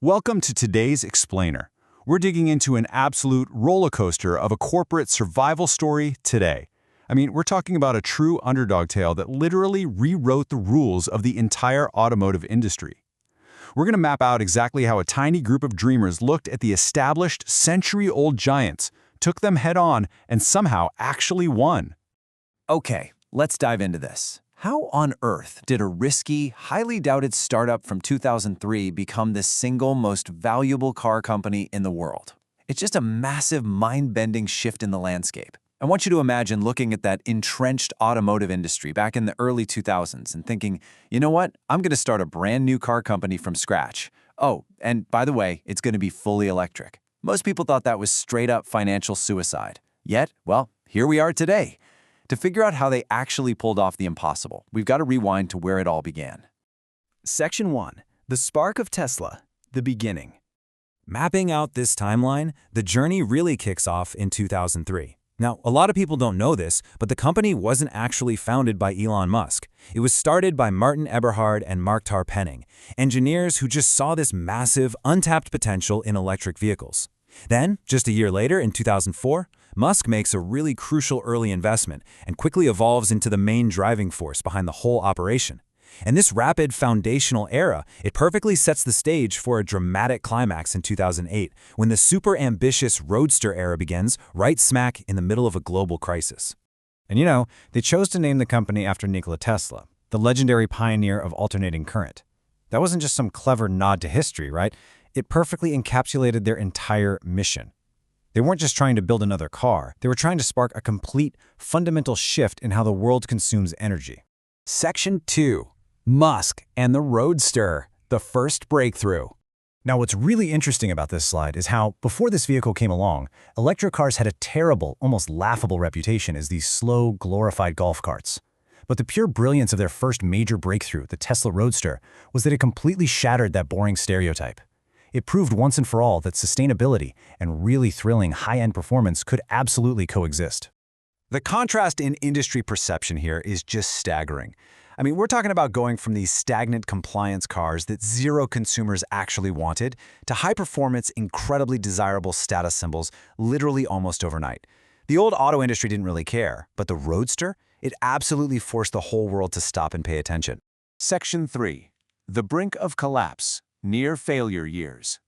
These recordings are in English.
Welcome to today's Explainer. We're digging into an absolute roller coaster of a corporate survival story today. We're talking about a true underdog tale that literally rewrote the rules of the entire automotive industry. We're going to map out exactly how a tiny group of dreamers looked at the established century-old giants, took them head-on, and somehow actually won. Okay, let's dive into this. How on earth did a risky, highly doubted startup from 2003 become the single most valuable car company in the world? It's just a massive, mind-bending shift in the landscape. I want you to imagine looking at that entrenched automotive industry back in the early 2000s and thinking, you know what, I'm going to start a brand new car company from scratch. Oh, and by the way, it's going to be fully electric. Most people thought that was straight-up financial suicide. Yet, well, here we are today. To figure out how they actually pulled off the impossible, we've got to rewind to where it all began. Section 1. The Spark of Tesla, the Beginning. Mapping out this timeline, the journey really kicks off in 2003. Now, a lot of people don't know this, but the company wasn't actually founded by Elon Musk. It was started by Martin Eberhard and Mark Tarpenning, engineers who just saw this massive, untapped potential in electric vehicles. Then, just a year later, in 2004, Musk makes a really crucial early investment and quickly evolves into the main driving force behind the whole operation. And this rapid foundational era, it perfectly sets the stage for a dramatic climax in 2008, when the super ambitious Roadster era begins right smack in the middle of a global crisis. And they chose to name the company after Nikola Tesla, the legendary pioneer of alternating current. That wasn't just some clever nod to history, right? It perfectly encapsulated their entire mission. They weren't just trying to build another car, they were trying to spark a complete, fundamental shift in how the world consumes energy. Section 2. Musk and the Roadster, the first breakthrough. Now, what's really interesting about this slide is how, before this vehicle came along, electric cars had a terrible, almost laughable reputation as these slow, glorified golf carts. But the pure brilliance of their first major breakthrough, the Tesla Roadster, was that it completely shattered that boring stereotype. It proved once and for all that sustainability and really thrilling high-end performance could absolutely coexist. The contrast in industry perception here is just staggering. We're talking about going from these stagnant compliance cars that zero consumers actually wanted to high-performance, incredibly desirable status symbols literally almost overnight. The old auto industry didn't really care, but the Roadster, it absolutely forced the whole world to stop and pay attention. Section 3. The Brink of Collapse, Near Failure Years.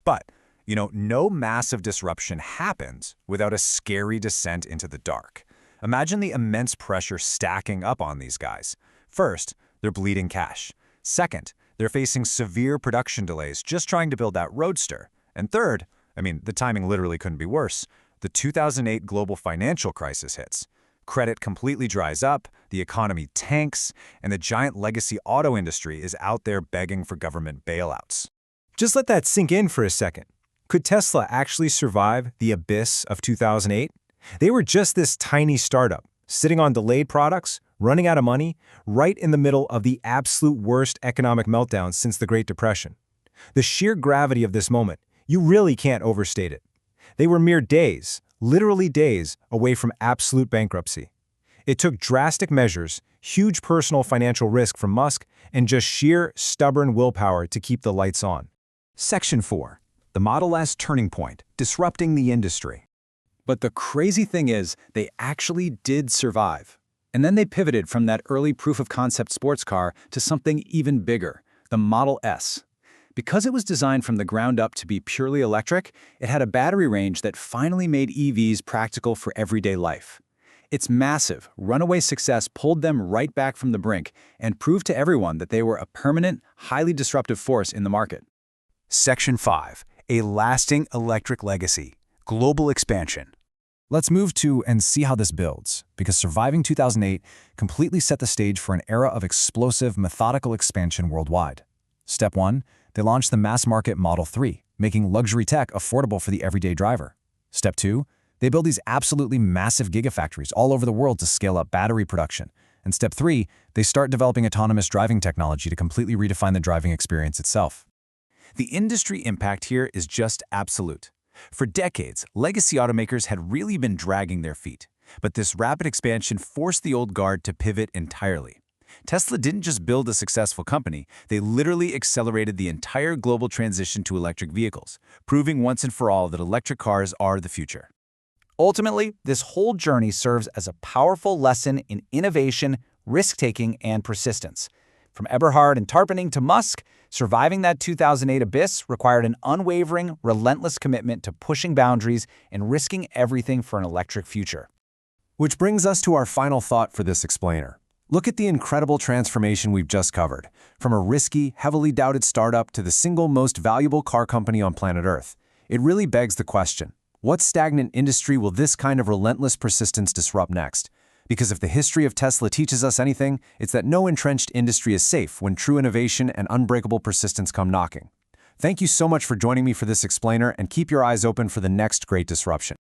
But, no massive disruption happens without a scary descent into the dark. Imagine the immense pressure stacking up on these guys. First, they're bleeding cash. Second, they're facing severe production delays just trying to build that Roadster. And third, the timing literally couldn't be worse. The 2008 global financial crisis hits. Credit completely dries up, the economy tanks, and the giant legacy auto industry is out there begging for government bailouts. Just let that sink in for a second. Could Tesla actually survive the abyss of 2008? They were just this tiny startup, sitting on delayed products, running out of money, right in the middle of the absolute worst economic meltdown since the Great Depression. The sheer gravity of this moment, you really can't overstate it. They were mere days, literally days, away from absolute bankruptcy. It took drastic measures, huge personal financial risk from Musk, and just sheer, stubborn willpower to keep the lights on. Section 4. The Model S turning point, disrupting the industry. But the crazy thing is, they actually did survive. And then they pivoted from that early proof-of-concept sports car to something even bigger, the Model S. Because it was designed from the ground up to be purely electric, it had a battery range that finally made EVs practical for everyday life. Its massive, runaway success pulled them right back from the brink and proved to everyone that they were a permanent, highly disruptive force in the market. Section 5. A lasting electric legacy, global expansion. Let's move to and see how this builds, because surviving 2008 completely set the stage for an era of explosive, methodical expansion worldwide. Step 1. They launched the mass-market Model 3, making luxury tech affordable for the everyday driver. Step 2. They build these absolutely massive gigafactories all over the world to scale up battery production. And Step 3. They start developing autonomous driving technology to completely redefine the driving experience itself. The industry impact here is just absolute. For decades, legacy automakers had really been dragging their feet, but this rapid expansion forced the old guard to pivot entirely. Tesla didn't just build a successful company, they literally accelerated the entire global transition to electric vehicles, proving once and for all that electric cars are the future. Ultimately, this whole journey serves as a powerful lesson in innovation, risk-taking, and persistence. From Eberhard and Tarpening to Musk, surviving that 2008 abyss required an unwavering, relentless commitment to pushing boundaries and risking everything for an electric future. Which brings us to our final thought for this explainer. Look at the incredible transformation we've just covered, from a risky, heavily doubted startup to the single most valuable car company on planet Earth. It really begs the question, what stagnant industry will this kind of relentless persistence disrupt next? Because if the history of Tesla teaches us anything, it's that no entrenched industry is safe when true innovation and unbreakable persistence come knocking. Thank you so much for joining me for this explainer, and keep your eyes open for the next great disruption.